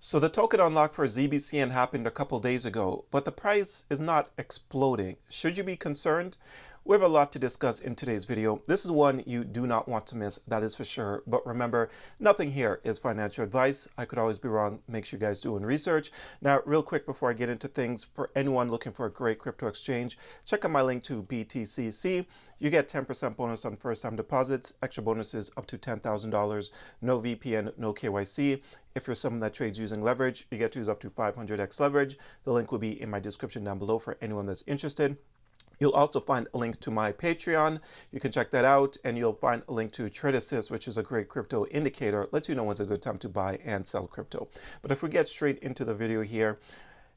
So the token unlock for Zbcn happened a couple days ago, but the price is not exploding. Should you be concerned? We have a lot to discuss in today's video. This is one you do not want to miss, that is for sure. But remember, nothing here is financial advice. I could always be wrong. Make sure you guys do research. Now, real quick before I get into things, for anyone looking for a great crypto exchange, check out my link to BTCC. You get 10% bonus on first-time deposits, extra bonuses up to $10,000, no VPN, no KYC. If you're someone that trades using leverage, you get to use up to 500x leverage. The link will be in my description down below for anyone that's interested. You'll also find a link to my Patreon. You can check that out, and you'll find a link to Trade Assist, which is a great crypto indicator. It lets you know when's a good time to buy and sell crypto. But if we get straight into the video here,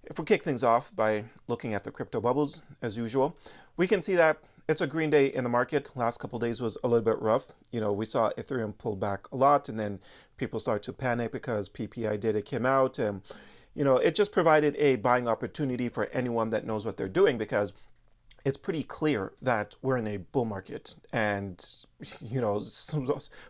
if we kick things off by looking at the crypto bubbles, as usual, we can see that it's a green day in the market. Last couple of days was a little bit rough. You know, we saw Ethereum pull back a lot, and then people started to panic because PPI data came out. And, you know, it just provided a buying opportunity for anyone that knows what they're doing, because it's pretty clear that we're in a bull market, and you know,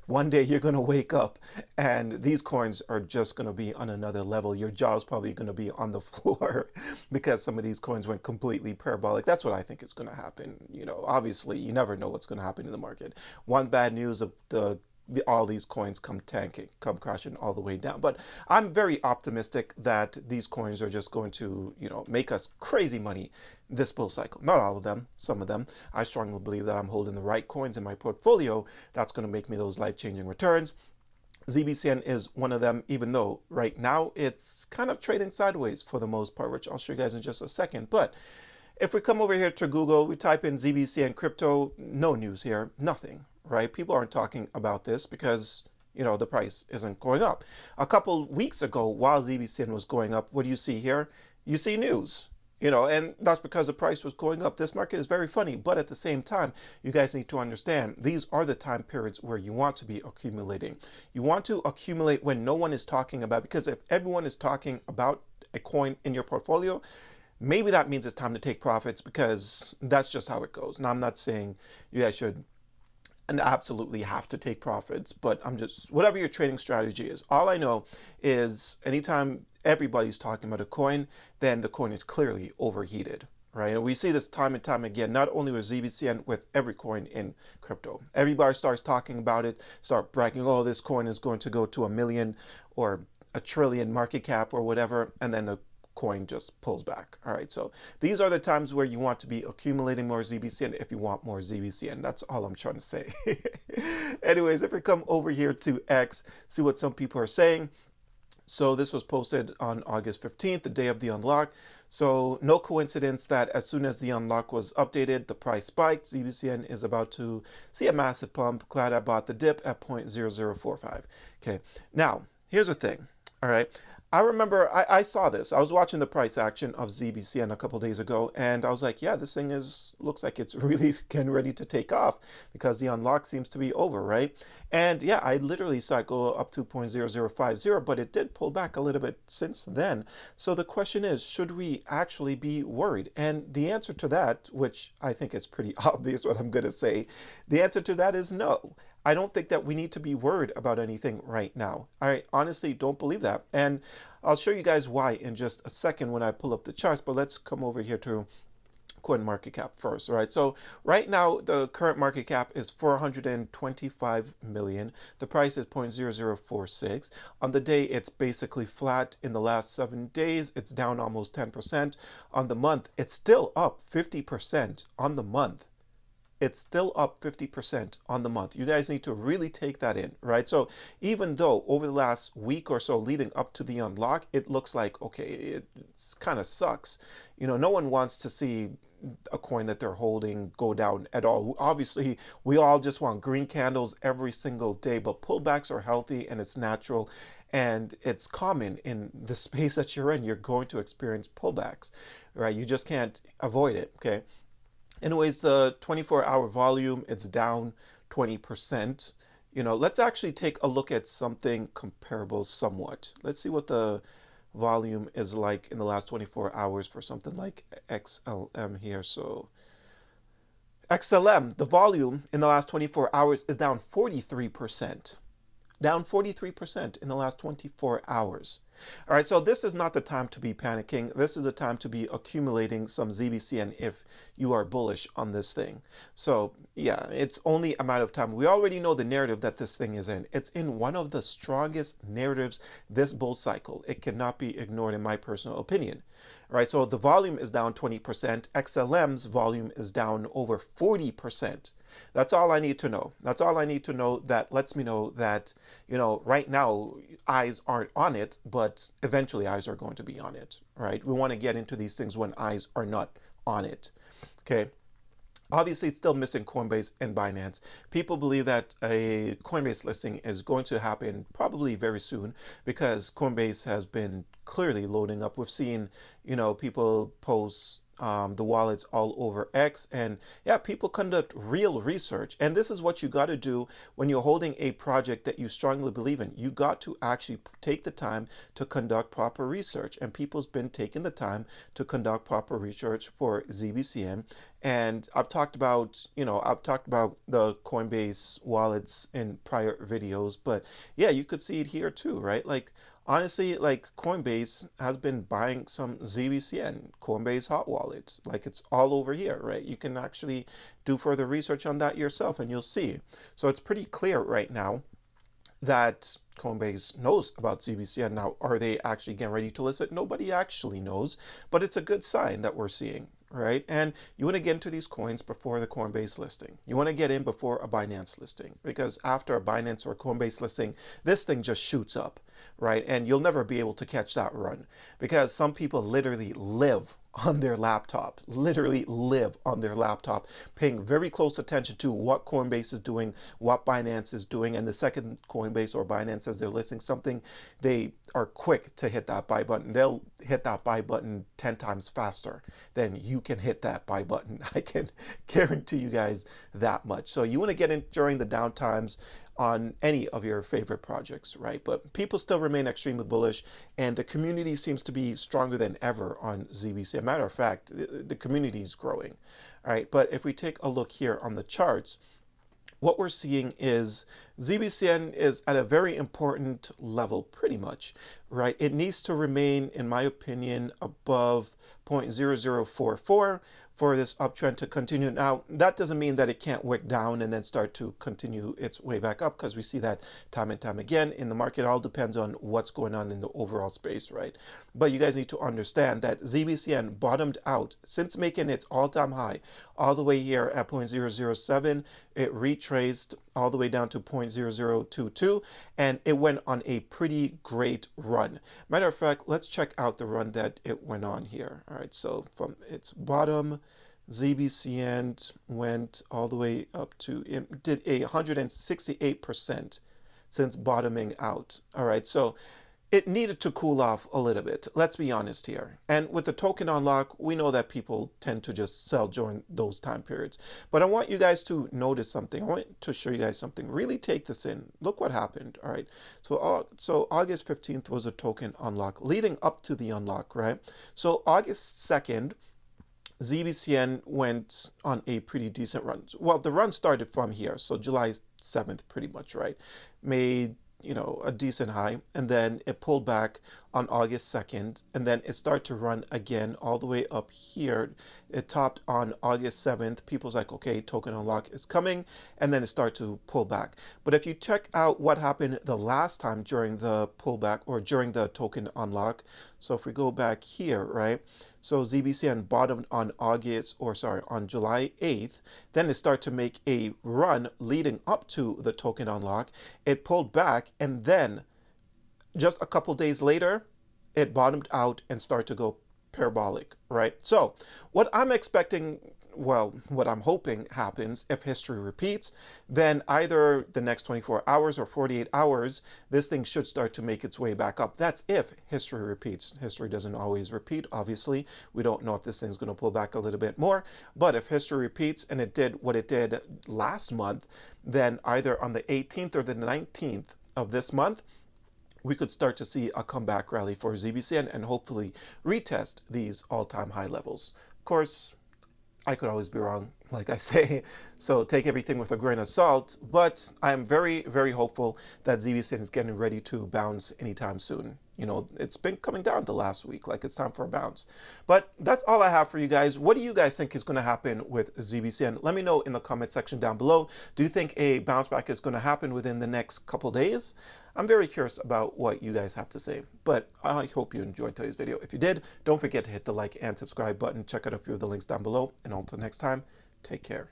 one day you're going to wake up and these coins are just going to be on another level. Your jaw's probably going to be on the floor because some of these coins went completely parabolic. That's what I think is going to happen. You know, obviously you never know what's going to happen in the market. One bad news of all these coins come tanking, come crashing all the way down. But I'm very optimistic that these coins are just going to, you know, make us crazy money this bull cycle. Not all of them, some of them. I strongly believe that I'm holding the right coins in my portfolio. That's going to make me those life-changing returns. Zbcn is one of them, even though right now it's kind of trading sideways for the most part, which I'll show you guys in just a second. But if we come over here to Google, we type in Zbcn crypto, no news here, nothing. Right? People aren't talking about this because, you know, the price isn't going up. A couple weeks ago, while Zbcn was going up, what do you see here? You see news, you know, and that's because the price was going up. This market is very funny, but at the same time, you guys need to understand these are the time periods where you want to be accumulating. You want to accumulate when no one is talking about, because if everyone is talking about a coin in your portfolio, maybe that means it's time to take profits, because that's just how it goes. Now, I'm not saying you guys should and absolutely have to take profits, but I'm just, whatever your trading strategy is, all I know is anytime everybody's talking about a coin, then the coin is clearly overheated, right? And we see this time and time again, not only with Zbcn, with every coin in crypto. Everybody starts talking about it, start bragging, oh, this coin is going to go to 1 million or 1 trillion market cap or whatever, and then the coin just pulls back. All right, so these are the times where you want to be accumulating more Zbcn if you want more Zbcn. That's all I'm trying to say. Anyways, if we come over here to X, see what some people are saying. So this was posted on August 15th, the day of the unlock. So no coincidence that as soon as the unlock was updated, the price spiked. Zbcn is about to see a massive pump. Glad I bought the dip at 0.0045. Okay, now here's the thing. All right, I remember I saw this. I was watching the price action of Zbcn a couple days ago, and I was like, yeah, this thing looks like it's really getting ready to take off because the unlock seems to be over, right? And yeah, I literally saw it go up to 0.0050, but it did pull back a little bit since then. So the question is, should we actually be worried? And the answer to that, which I think is pretty obvious what I'm going to say, the answer to that is no. I don't think that we need to be worried about anything right now. I honestly don't believe that. And I'll show you guys why in just a second when I pull up the charts, but let's come over here to coin market cap first. All right, so right now the current market cap is 425 million. The price is 0.0046. On the day, it's basically flat. In the last 7 days, it's down almost 10%. On the month, it's still up 50% on the month. It's still up 50% on the month. You guys need to really take that in, right? So even though over the last week or so leading up to the unlock, it looks like, okay, it kind of sucks. You know, no one wants to see a coin that they're holding go down at all. Obviously, we all just want green candles every single day, but pullbacks are healthy and it's natural. And it's common in the space that you're in. You're going to experience pullbacks, right? You just can't avoid it, okay? Anyways, the 24-hour volume, it's down 20%. You know, let's actually take a look at something comparable somewhat. Let's see what the volume is like in the last 24 hours for something like XLM here. So XLM, the volume in the last 24 hours is down 43%. Down 43% in the last 24 hours. All right, so this is not the time to be panicking. This is a time to be accumulating some Zbcn if you are bullish on this thing. So yeah, it's only a matter of time. We already know the narrative that this thing is in. It's in one of the strongest narratives this bull cycle. It cannot be ignored in my personal opinion. All right, so the volume is down 20%. XLM's volume is down over 40%. That's all I need to know. That's all I need to know. That lets me know that, right now eyes aren't on it, but eventually eyes are going to be on it, right? We want to get into these things when eyes are not on it, okay? Obviously, it's still missing Coinbase and Binance. People believe that a Coinbase listing is going to happen probably very soon because Coinbase has been clearly loading up. We've seen, people post the wallets all over X, and yeah, people conduct real research. And this is what you got to do when you're holding a project that you strongly believe in. You got to actually take the time to conduct proper research, and people's been taking the time to conduct proper research for Zbcn. And I've talked about the Coinbase wallets in prior videos, but yeah, you could see it here too, right? Like honestly, like Coinbase has been buying some Zbcn, Coinbase hot wallets. Like it's all over here, right? You can actually do further research on that yourself and you'll see. So it's pretty clear right now that Coinbase knows about Zbcn. Now, are they actually getting ready to list it? Nobody actually knows, but it's a good sign that we're seeing, right? And you want to get into these coins before the Coinbase listing. You want to get in before a Binance listing, because after a Binance or Coinbase listing, this thing just shoots up, right? And you'll never be able to catch that run because some people literally live on their laptop, paying very close attention to what Coinbase is doing, what Binance is doing. And the second Coinbase or Binance says they're listing something, they are quick to hit that buy button. They'll hit that buy button 10 times faster than you can hit that buy button. I can guarantee you guys that much. So you want to get in during the down times on any of your favorite projects, right? But people still remain extremely bullish, and the community seems to be stronger than ever on ZBC. Matter of fact, the community is growing, all right? But if we take a look here on the charts, what we're seeing is Zbcn is at a very important level, pretty much, right? It needs to remain, in my opinion, above 0.0044 for this uptrend to continue. Now, that doesn't mean that it can't wick down and then start to continue its way back up, because we see that time and time again in the market. It all depends on what's going on in the overall space, right? But you guys need to understand that Zbcn bottomed out since making its all-time high all the way here at 0.007. It retraced all the way down to 0.0022, and it went on a pretty great run. Matter of fact, let's check out the run that it went on here. All right, so from its bottom, Zbcn went all the way up to, it did 168% since bottoming out. All right, so it needed to cool off a little bit. Let's be honest here. And with the token unlock, we know that people tend to just sell during those time periods. But I want you guys to notice something. I want to show you guys something. Really take this in. Look what happened. All right. So August 15th was a token unlock leading up to the unlock, right? So August 2nd, Zbcn went on a pretty decent run. Well, the run started from here. So July 7th, pretty much, right? Made a decent high, and then it pulled back on August 2nd, and then it started to run again all the way up here. It topped on August 7th. People's like, okay, token unlock is coming, and then it started to pull back. But if you check out what happened the last time during the pullback or during the token unlock, so if we go back here, right? So Zbcn bottomed on on July 8th. Then it started to make a run leading up to the token unlock. It pulled back, and then just a couple days later, it bottomed out and started to go parabolic, right? So what I'm expecting, well, what I'm hoping happens if history repeats, then either the next 24 hours or 48 hours, this thing should start to make its way back up. That's if history repeats. History doesn't always repeat, obviously. We don't know if this thing's going to pull back a little bit more. But if history repeats and it did what it did last month, then either on the 18th or the 19th of this month, we could start to see a comeback rally for Zbcn and hopefully retest these all-time high levels. Of course, I could always be wrong, like I say, so take everything with a grain of salt, but I'm very, very hopeful that Zbcn is getting ready to bounce anytime soon. you know, it's been coming down the last week, like it's time for a bounce. But that's all I have for you guys. What do you guys think is going to happen with Zbcn? Let me know in the comment section down below. Do you think a bounce back is going to happen within the next couple days? I'm very curious about what you guys have to say, but I hope you enjoyed today's video. If you did, don't forget to hit the like and subscribe button. Check out a few of the links down below, and until next time, take care.